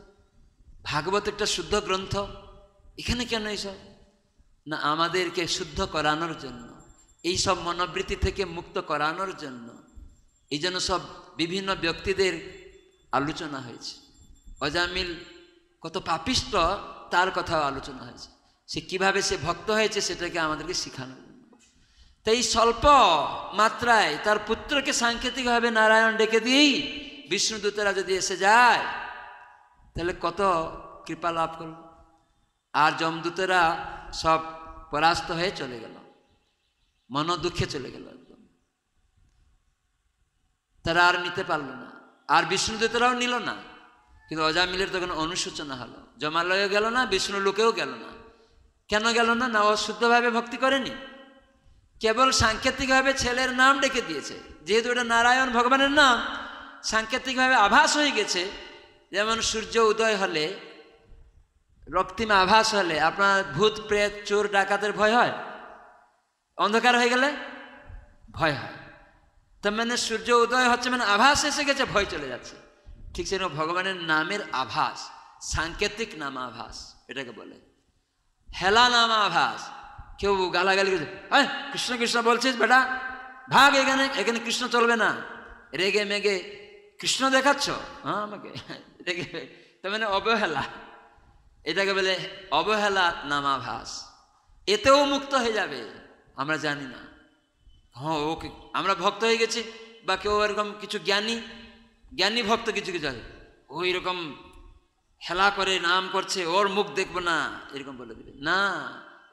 ভাগবত একটা শুদ্ধ গ্রন্থ, এখানে কেন এইসব? না, আমাদেরকে শুদ্ধ করানোর জন্য, এই সব মনোবৃত্তি থেকে মুক্ত করানোর জন্য এই জন্য সব বিভিন্ন ব্যক্তিদের আলোচনা হয়েছে। অজামিল কত পাপিষ্ট তার কথাও আলোচনা হয়েছে, সে কিভাবে সে ভক্ত হয়েছে সেটাকে আমাদেরকে শেখানো। তাই স্বল্প মাত্রায় তার পুত্রকে সাংকেতিকভাবে নারায়ণ ডেকে দিয়েই বিষ্ণুদূতেরা যদি এসে যায় তাহলে কত কৃপা লাভ করল। আর যমদূতেরা সব পরাস্ত হয়ে চলে গেল, মন দুঃখে চলে গেল একদম, তারা আর নিতে পারল না। আর বিষ্ণুদূতেরাও নিল না। কিন্তু অজামিলের তখন অনুশোচনা হলো, জমালয়েও গেল না, বিষ্ণু লোকেও গেল না। কেন গেল না? না, ও শুদ্ধভাবে ভক্তি করেনি। কেবল সাংকেতিকভাবে ছেলের নাম ডেকে দিয়েছে, যেহেতু এটা নারায়ণ ভগবানের নাম, সাংকেতিকভাবে আভাস হয়ে গেছে। যেমন সূর্য উদয় হলে, রক্তিম আভাস হলে আপনার ভূত প্রেত চোর ডাকাতের ভয় হয়? অন্ধকার হয়ে গেলে ভয় হয়। তার মানে সূর্য উদয় হচ্ছে মানে আভাস এসে গেছে, ভয় চলে যাচ্ছে। ঠিক সেরকম ভগবানের নামের আভাস, সাংকেতিক নাম আভাস এটাকে বলে। হেলা নাম আভাস, কেউ গালাগালি করছে, কৃষ্ণ কৃষ্ণ বলছিস বেটা, ভাগ এখানে, এখানে কৃষ্ণ চলবে না, রেগে মেগে কৃষ্ণ দেখাচ্ছ আমাকে রেগে, তার মানে অবহেলা, এটাকে বলে অবহেলা নামাভাস। এতেও মুক্ত হয়ে যাবে, আমরা জানি না। হ্যাঁ, ওকে আমরা ভক্ত হয়ে গেছি, বা কেউ এরকম কিছু জ্ঞানী ভক্ত কিছু কিছু আছে, ওই রকম হেলা করে নাম করছে, ওর মুখ দেখবো না, এরকম বলে দিবে না।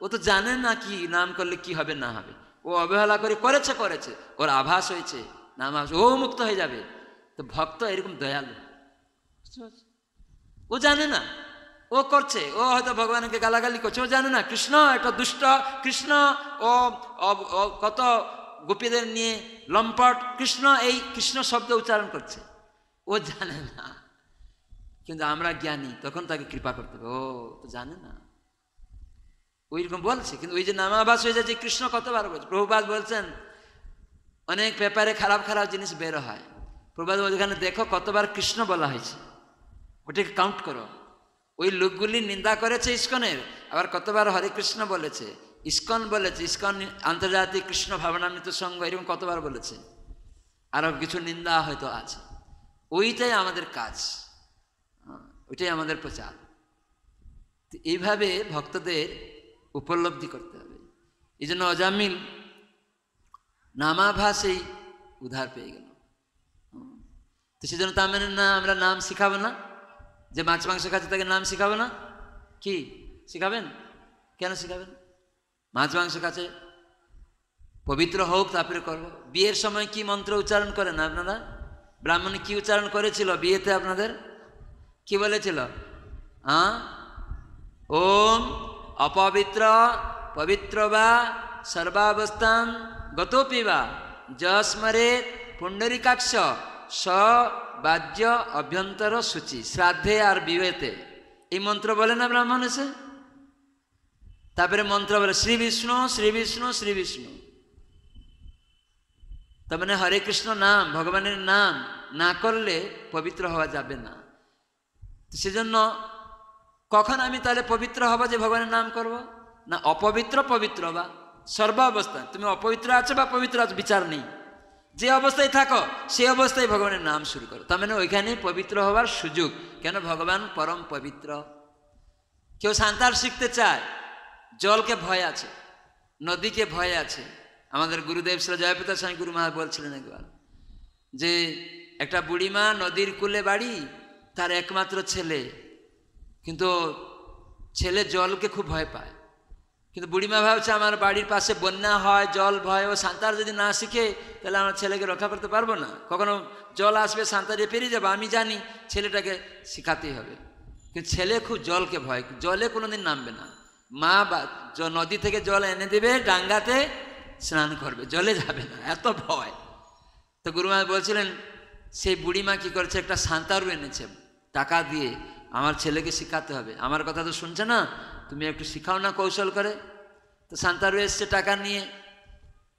ও তো জানে না কি নাম করলে কি হবে না হবে, ও অবহেলা করে করেছে, ওর আভাস হয়েছে নাম, ও মুক্ত হয়ে যাবে। তো ভক্ত এরকম দয়ালু, ও জানে না, ও করছে, ও হয়তো ভগবানকে গালাগালি করছে, ও জানে না কৃষ্ণ একটা দুষ্ট, কৃষ্ণ ও কত গোপীদের নিয়ে লম্পট, কৃষ্ণ এই কৃষ্ণ শব্দ উচ্চারণ করছে, ও জানে না। কিন্তু আমরা জ্ঞানী, তখন তাকে কৃপা করতে হবে, ও তো জানে না, ওইরকম বলছে। কিন্তু ওই যে নামাভাস হয়ে যায় যে কৃষ্ণ কতবার বলছে, প্রভুপাদ বলছেন অনেক পেপারে খারাপ খারাপ জিনিস বের হয়, প্রভুপাদ ওখানে দেখো কতবার কৃষ্ণ বলা হয়েছে, ওটাকে কাউন্ট করো। ওই লোকগুলি নিন্দা করেছে ইস্কনের, আবার কতবার হরে কৃষ্ণ বলেছে, ইস্কন বলেছে, ইস্কন আন্তর্জাতিক কৃষ্ণ ভাবনামৃত সংঘ এরকম কতবার বলেছে, আরো কিছু নিন্দা হয়তো আছে। ওইটাই আমাদের কাজ, ওইটাই আমাদের প্রচার। এইভাবে ভক্তদের উপলব্ধি করতে হবে। এই জন্য অজামিল নামাভাসেই উদ্ধার পেয়ে গেল। তো সেজন্য তার মানে না আমরা নাম শিখাবো না, যে মাছ মাংস খাচ্ছে তাকে নাম শিখাবো না, কি শিখাবেন? কেন শিখাবেন? মাছ মাংস খাচ্ছে, পবিত্র হোক তারপরে করবো। বিয়ের সময় কি মন্ত্র উচ্চারণ করেন আপনারা? ব্রাহ্মণে কি উচ্চারণ করেছিল বিয়েতে আপনাদের? কি বলেছিল? ওম অপবিত্র পবিত্র বা সর্বাবস্থান গতোপি বা যস্মরেত পুণ্ডরিকাক্ষ স বাহ্য অভ্যন্তর সূচি। শ্রাদ্ধে আর বিয়েতে এই মন্ত্র বলে না ব্রাহ্মণ এসে, তারপরে মন্ত্র বলে শ্রী বিষ্ণু শ্রী বিষ্ণু শ্রী বিষ্ণু। তার মানে হরে কৃষ্ণ নাম, ভগবানের নাম না করলে পবিত্র হওয়া যাবে না। সেজন্য কখন আমি তাহলে পবিত্র হব যে ভগবানের নাম করব? না অপবিত্র পবিত্র বা সর্বাবস্থায়, তুমি অপবিত্র আছো বা পবিত্র আছো বিচার নেই, যে অবস্থায় থাকো সেই অবস্থায় ভগবানের নাম শুরু করো। তার মানে ওইখানে পবিত্র হওয়ার সুযোগ, কেন ভগবান পরম পবিত্র। কেউ সাঁতার শিখতে চায়, জলকে ভয় আছে, নদীকে ভয় আছে। আমাদের গুরুদেব শ্রী জয়প্রতাপ স্বামী গুরু মহারাজ বলছিলেন একবার, যে একটা বুড়িমা নদীর কূলে বাড়ি, তার একমাত্র ছেলে, কিন্তু ছেলে জলকে খুব ভয় পায়। কিন্তু বুড়িমা ভাবছে আমার বাড়ির পাশে বন্যা হয়, জল ভয়, ও সাঁতার যদি না শিখে তাহলে আমার ছেলেকে রক্ষা করতে পারবো না, কখনো জল আসবে সাঁতারে পেরিয়ে যাবো, আমি জানি ছেলেটাকে শিখাতেই হবে। কিন্তু ছেলে খুব জলকে ভয়, জলে কোনোদিন নামবে না। মা বা নদী থেকে জল এনে দেবে, ডাঙ্গাতে স্নান করবে, জলে যাবে না, এত ভয়। তো গুরুমা বলছিলেন সেই বুড়িমা কি করেছে, একটা সাঁতারু এনেছে টাকা দিয়ে, আমার ছেলেকে শিখাতে হবে, আমার কথা তো শুনছে না, তুমি একটু শিখাও না কৌশল করে। তো সাঁতারু এসছে টাকা নিয়ে,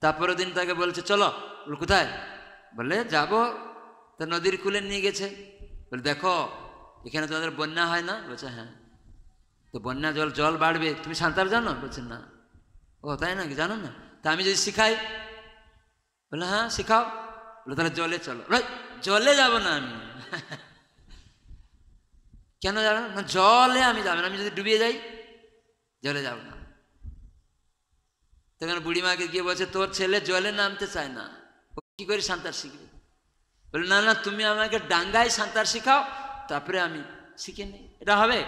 তারপরের দিন তাকে বলছে চলো। কোথায়? বলে যাবো। তা নদীর কূলে নিয়ে গেছে, বলে দেখো এখানে তোমাদের বন্যা হয় না? বলছে হ্যাঁ। তো বন্যা জল বাড়বে, তুমি সাঁতার জানো? বলছে না। ও তাই নাকি, জানো না? তা আমি যদি শিখাই? বলে হ্যাঁ শিখাও। বলে তাহলে জলে চলো। জলে যাব না আমি। কেন যাবে না? জলে আমি যাবো না, আমি যদি ডুবিয়ে যাই জলে যাব না। তখন বুড়িমাকে গিয়ে বলছে তোর ছেলে জলে নামতে চায় না, ও কি করে সাঁতার শিখবে? বলে না না, তুমি আমাকে ডাঙ্গায় সাঁতার শিখাও, তারপরে আমি শিখে নিই। এটা হবে?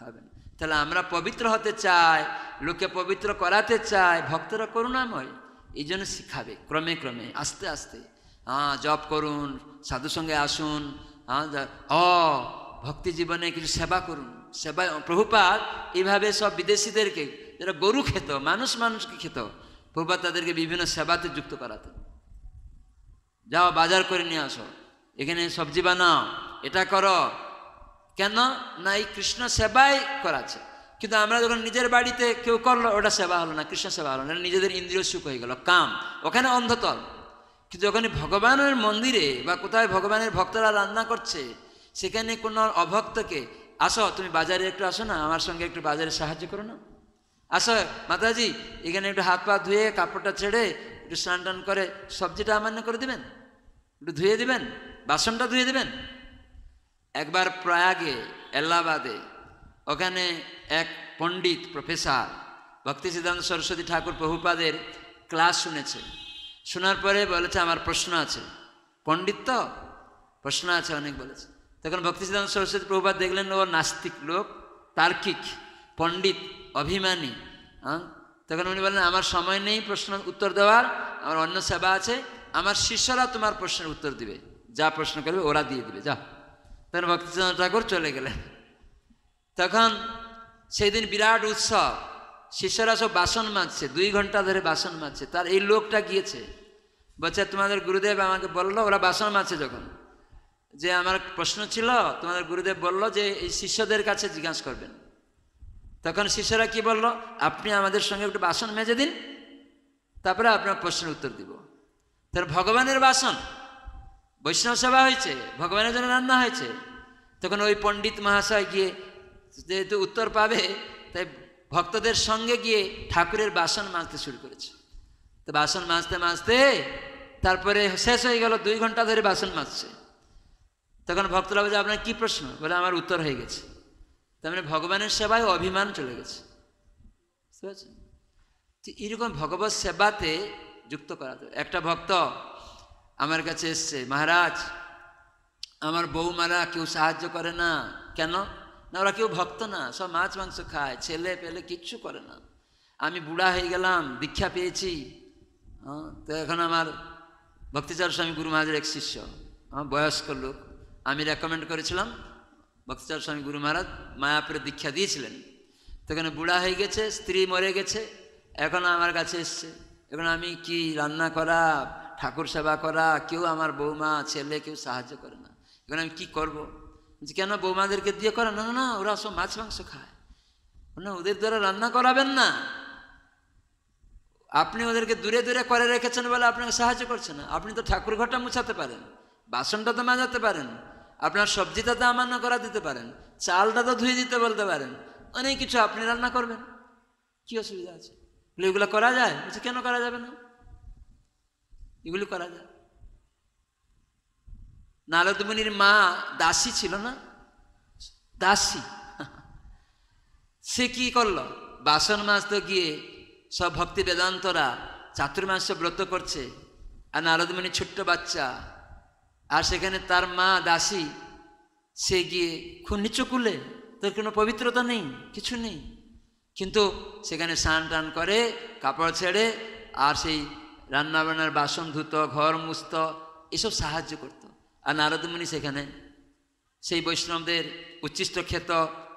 হবে না। তাহলে আমরা পবিত্র হতে চাই, লোকে পবিত্র করাতে চাই, ভক্তরা করুণাময়, এই জন্য শিখাবে ক্রমে ক্রমে, আস্তে আস্তে। জপ করুন, সাধু সঙ্গে আসুন, ভক্তি জীবনে কিছু সেবা করুন। সেবা প্রভুপাদ এইভাবে সব বিদেশিদেরকে যারা গরু খেত, মানুষকে খেত, প্রভুপাদ তাদেরকে বিভিন্ন সেবাতে যুক্ত করাতেন। যাও বাজার করে নিয়ে আসো, এখানে সবজি বানাও, এটা করো। কেন না এই কৃষ্ণ সেবাই করাচ্ছে। কিন্তু আমরা যখন নিজের বাড়িতে কেউ করলো, ওটা সেবা হলো না, কৃষ্ণ সেবা হলো না, নিজেদের ইন্দ্রিয় সুখ হয়ে গেল, কাম, ওখানে অন্ধতল। কিন্তু যখন ভগবানের মন্দিরে বা কোথায় ভগবানের ভক্তরা রান্না করছে, সেখানে কোনো অভক্তকে, আসো তুমি বাজারে একটু আসো না, আমার সঙ্গে একটু বাজারে সাহায্য করো না, আসো মাতাজি এখানে একটু হাত পা ধুয়ে কাপড়টা ছেড়ে একটু স্নান টান করে সবজিটা আমান্য করে দিবেন, একটু ধুয়ে দিবেন, বাসনটা ধুয়ে দিবেন। একবার প্রয়াগে, এলাহাবাদে, ওখানে এক পণ্ডিত প্রফেসর ভক্তি সিদ্ধান্ত সরস্বতী ঠাকুর প্রভুপাদের ক্লাস শুনেছে। শোনার পরে বলেছে আমার প্রশ্ন আছে। পণ্ডিত তো, প্রশ্ন আছে অনেক বলেছে। তখন ভক্তি সিদ্ধান্ত সরস্বতী প্রভুপাদ দেখলেন ও নাস্তিক লোক, তার্কিক, পণ্ডিত, অভিমানী। তখন উনি বললেন আমার সময় নেই প্রশ্ন উত্তর দেওয়ার, আমার অন্য সেবা আছে, আমার শিষ্যরা তোমার প্রশ্নের উত্তর দিবে, যা প্রশ্ন করবে ওরা দিয়ে দিবে, যা। তখন ভক্তি সিদ্ধান্ত ঠাকুর চলে গেলেন। তখন সেই দিন বিরাট উৎসব, শিষ্যরা সব বাসন মাজছে, 2 ঘন্টা ধরে বাসন মাজছে। তার এই লোকটা গিয়েছে, বলছে তোমাদের গুরুদেব আমাকে বললো, ওরা বাসন মাজছে যখন, যে আমার প্রশ্ন ছিল, তোমাদের গুরুদেব বললো যে এই শিষ্যদের কাছে জিজ্ঞাসা করবেন। তখন শিষ্যরা কি বললো, আপনি আমাদের সঙ্গে একটু বাসন মেজে দিন, তারপরে আপনার প্রশ্নের উত্তর দিব। তার ভগবানের বাসন, বৈষ্ণব সেবা হয়েছে, ভগবানের জন্য রান্না হয়েছে। তখন ওই পণ্ডিত মহাশয় গিয়ে যেহেতু উত্তর পাবে, তাই ভক্তদের সঙ্গে গিয়ে ঠাকুরের বাসন মাজতে শুরু করেছে। তো বাসন মাজতে মাজতে তারপরে শেষ হয়ে গেল, 2 ঘন্টা ধরে বাসন মাজছে। তখন ভক্তরা বলছে আপনার কি প্রশ্ন? বলে আমার উত্তর হয়ে গেছে। তার মানে ভগবানের সেবায় অভিমান চলে গেছে, বুঝতে পারছেন? এরকম ভগবত সেবাতে যুক্ত করা যায়। একটা ভক্ত আমার কাছে এসছে, মহারাজ আমার বৌমারা কেউ সাহায্য করে না। কেন না, ওরা কেউ ভক্ত না, সব মাছ মাংস খায়, ছেলে পেলে কিচ্ছু করে না। আমি বুড়া হয়ে গেলাম, দীক্ষা পেয়েছি, তো এখন আমার ভক্তিচারণ স্বামী গুরু মহারাজের এক শিষ্য, আমার বয়স্ক লোক, আমি রেকমেন্ড করেছিলাম, ভক্তিচারণ স্বামী গুরু মহারাজ মায়াপুরে দীক্ষা দিয়েছিলেন। তখন বুড়া হয়ে গেছে, স্ত্রী মরে গেছে, এখন আমার কাছে এসছে। এখন আমি কি রান্না করা, ঠাকুর সেবা করা, কেউ আমার বৌমা ছেলে কেউ সাহায্য করে না, এখন আমি কি করব? কেন বৌমাদেরকে দিয়ে করে না? না, ওরা সব মাছ মাংস খায় না, ওদের দ্বারা রান্না করাবেন না। আপনি ওদেরকে দূরে দূরে করে রেখেছেন বলে আপনাকে সাহায্য করছে না। আপনি তো ঠাকুর ঘরটা মুছাতে পারেন, বাসনটা তো মাজাতে পারেন, আপনার সবজিটা তো আমান্য করা দিতে পারেন, চালটা তো ধুয়ে দিতে বলতে পারেন, অনেক কিছু আপনি রান্না করবেন, কি অসুবিধা আছে? এগুলো করা যায়? বলছে কেন করা যাবে না, এগুলি করা যায়। নারদ মুনির মা দাসী ছিল না, দাসী, সে কি করলো, বাসন মাজতে গিয়ে সব ভক্তি বেদান্তরা চাতুর্মাস্য ব্রত করছে, আর নারদ মুনি ছোট্ট বাচ্চা, আর সেখানে তার মা দাসী, সে গিয়ে খুব নিচু কুলে, তোর কোনো পবিত্রতা নেই, কিছু নেই, কিন্তু সেখানে স্নান টান করে, কাপড় ছেড়ে, আর সেই রান্নাবান্নার বাসন ধুত, ঘর মুছত, এসব সাহায্য করত। আর নারদ মুনি সেখানে সেই বৈষ্ণবদের উচ্ছিষ্ট খেত,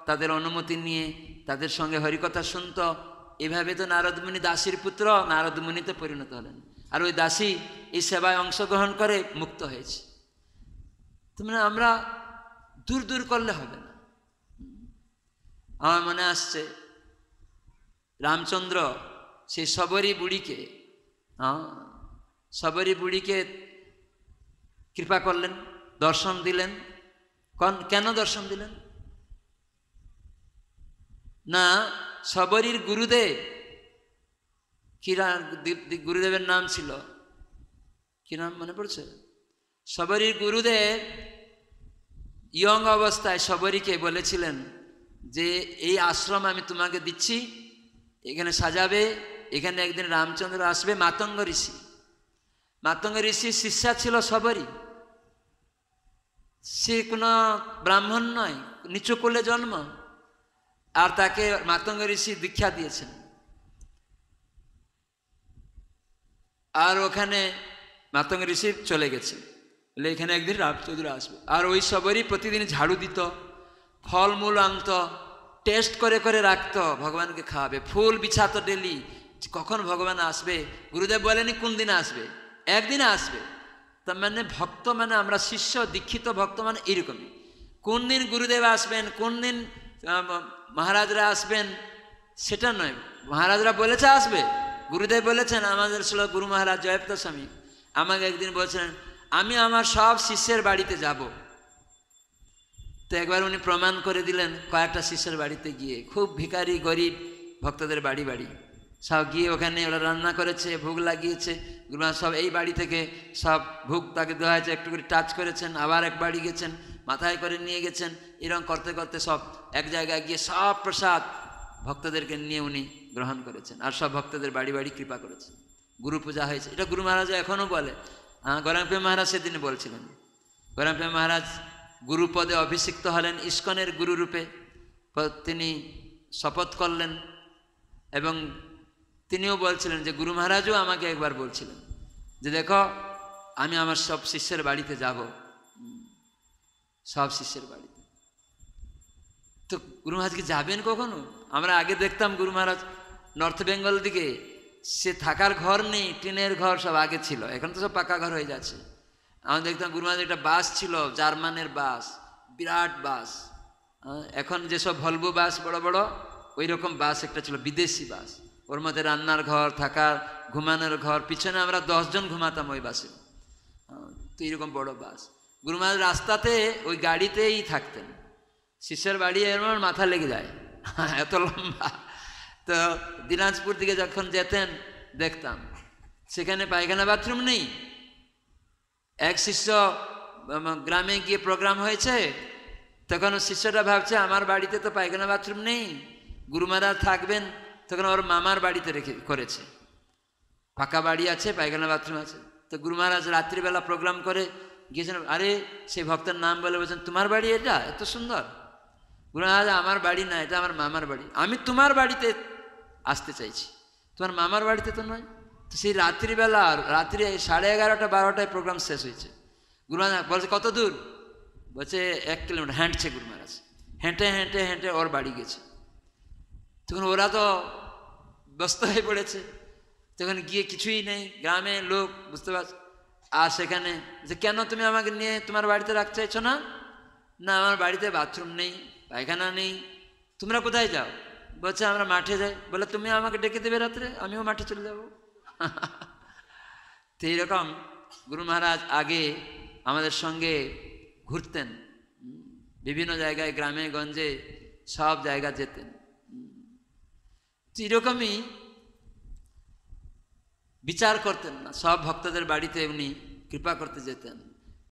তাদের অনুমতি নিয়ে তাদের সঙ্গে হরিকথা শুনত। এভাবে তো নারদ মুনি দাসীর পুত্র নারদ মুনিতে পরিণত হলেন, আর ওই দাসী এই সেবায় অংশগ্রহণ করে মুক্ত হয়েছে। তোমরা আমরা দূর দূর করলে হবে না। আমার মনে আসছে রামচন্দ্র সেই শবরী বুড়িকে কৃপা করলেন, দর্শন দিলেন। কেন দর্শন দিলেন? না, শবরীর গুরুদেব, গুরুদেবের নাম ছিল কি, নাম মনে পড়ছে? শবরীর গুরুদেব ইয়ং অবস্থায় শবরীকে বলেছিলেন যে এই আশ্রম আমি তোমাকে দিচ্ছি, এখানে সাজাবে, এখানে একদিন রামচন্দ্র আসবে। মাতঙ্গ ঋষির শিষ্যা ছিল শবরী। সে কোনো ব্রাহ্মণ নয়, নিচু কুলে জন্ম, আর তাকে মাতঙ্গ ঋষি দীক্ষা দিয়েছেন। আর ওখানে মাতঙ্গ ঋষি চলে গেছে, বলে এখানে একদিন রামচন্দ্র আসবে। আর ওই শবরী প্রতিদিন ঝাড়ু দিত, ফলমূল আনত, টেস্ট করে করে রাখতো ভগবানকে খাওয়াবে, ফুল বিছাতো ডেলি, কখন ভগবান আসবে। গুরুদেব বলেনি কোন দিনে আসবে, একদিনে আসবে। তার মানে ভক্ত মানে আমরা শিষ্য দীক্ষিত ভক্ত মানে এরকমই, কোন দিন গুরুদেব আসবেন, কোন দিন মহারাজরা আসবেন সেটা নয়। মহারাজরা বলেছে আসবে, গুরুদেব বলেছেন। আমাদের ছিল গুরু মহারাজ জয়প্রদ স্বামী আমাকে একদিন বলছিলেন আমি আমার সব শিষ্যের বাড়িতে যাব। তো একবার উনি প্রমাণ করে দিলেন কয়েকটা শিষ্যের বাড়িতে গিয়ে, খুব ভিখারি গরিব ভক্তদের বাড়ি বাড়ি সব গিয়ে ওখানে ওরা রান্না করেছে, ভোগ লাগিয়েছে। গুরু মহারাজ সব এই বাড়ি থেকে সব ভোগ তাকে দেওয়া হয়েছে, একটু করে টাচ করেছেন, আবার এক বাড়ি গেছেন, মাথায় করে নিয়ে গেছেন। এরকম করতে করতে সব এক জায়গায় গিয়ে সব প্রসাদ ভক্তদেরকে নিয়ে উনি গ্রহণ করেছেন, আর সব ভক্তদের বাড়ি বাড়ি কৃপা করেছেন। গুরু পূজা হয়েছে, এটা গুরু মহারাজ এখনও বলে। গৌরাঙ্গ মহারাজ সেদিন বলছিলেন, গৌরাঙ্গ মহারাজ গুরুপদে অভিষিক্ত হলেন ইস্কনের গুরুরূপে, তিনি শপথ করলেন। এবং তিনিও বলছিলেন যে গুরু মহারাজও আমাকে একবার বলছিলেন যে দেখো আমি আমার সব শিষ্যের বাড়িতে যাব, সব শিষ্যের বাড়িতে। তো গুরু মহারাজকে যাবেন কখনো? আমরা আগে দেখতাম গুরু মহারাজ নর্থ বেঙ্গল দিকে, সে থাকার ঘর নেই, টিনের ঘর সব আগে ছিল, এখন তো সব পাকা ঘর হয়ে যাচ্ছে। আমরা দেখতাম গুরু মহারাজ একটা বাস ছিল, জার্মানের বাস, বিরাট বাস। এখন যেসব ভলভো বাস বড় বড়, ওই রকম বাস একটা ছিল, বিদেশি বাস। ওর মধ্যে রান্নার ঘর, থাকার, ঘুমানোর ঘর, পিছনে আমরা 10 জন ঘুমাতাম ওই বাসে। তো এইরকম বড় বাস। গুরু মহারাজ রাস্তাতে ওই গাড়িতেই থাকতেন। শিষ্যের বাড়ি এমন মাথা লেগে যায়, এত লম্বা। তো দিনাজপুর দিকে যখন যেতেন দেখতাম সেখানে পায়খানা বাথরুম নেই। এক শিষ্য গ্রামে গিয়ে প্রোগ্রাম হয়েছে, তখন শিষ্যটা ভাবছে আমার বাড়িতে তো পায়খানা বাথরুম নেই, গুরু মহারাজ থাকবেন, তখন ওর মামার বাড়িতে করেছে, ফাঁকা বাড়ি আছে, পায়খানা বাথরুম আছে। তো গুরু মহারাজ রাত্রিবেলা প্রোগ্রাম করে গিয়েছেন, আরে সেই ভক্তের নাম বলে বলছেন তোমার বাড়ি এটা এত সুন্দর। গুরু মহারাজ আমার বাড়ি না, এটা আমার মামার বাড়ি, আমি তোমার বাড়িতে আসতে চাইছি, তোমার মামার বাড়িতে তো নয়। তো সেই রাত্রিবেলা, রাত্রি 11:30 12টায় প্রোগ্রাম শেষ হয়েছে। গুরু মহারাজ বলছে কত দূর? বলছে 1 কিলোমিটার। হাঁটছে গুরু মহারাজ, হেঁটে হেঁটে হেঁটে ওর বাড়ি গেছে। তখন ওরা তো ব্যস্ত হয়ে পড়েছে, তখন গিয়ে কিছুই নেই, গ্রামে লোক বুঝতে পারছে। আর সেখানে যে কেন তুমি আমাকে নিয়ে তোমার বাড়িতে রাখতে চাইছো না? না আমার বাড়িতে বাথরুম নেই, পায়খানা নেই। তোমরা কোথায় যাও? বলছে আমরা মাঠে যাই। বলে তুমি আমাকে ডেকে দেবে রাত্রে, আমিও মাঠে চলে যাব। তো এইরকম গুরু মহারাজ আগে আমাদের সঙ্গে ঘুরতেন, বিভিন্ন জায়গায় গ্রামে গঞ্জে সব জায়গা যেতেন। তো এরকমই বিচার করতেন না, সব ভক্তদের বাড়িতে উনি কৃপা করতে যেতেন।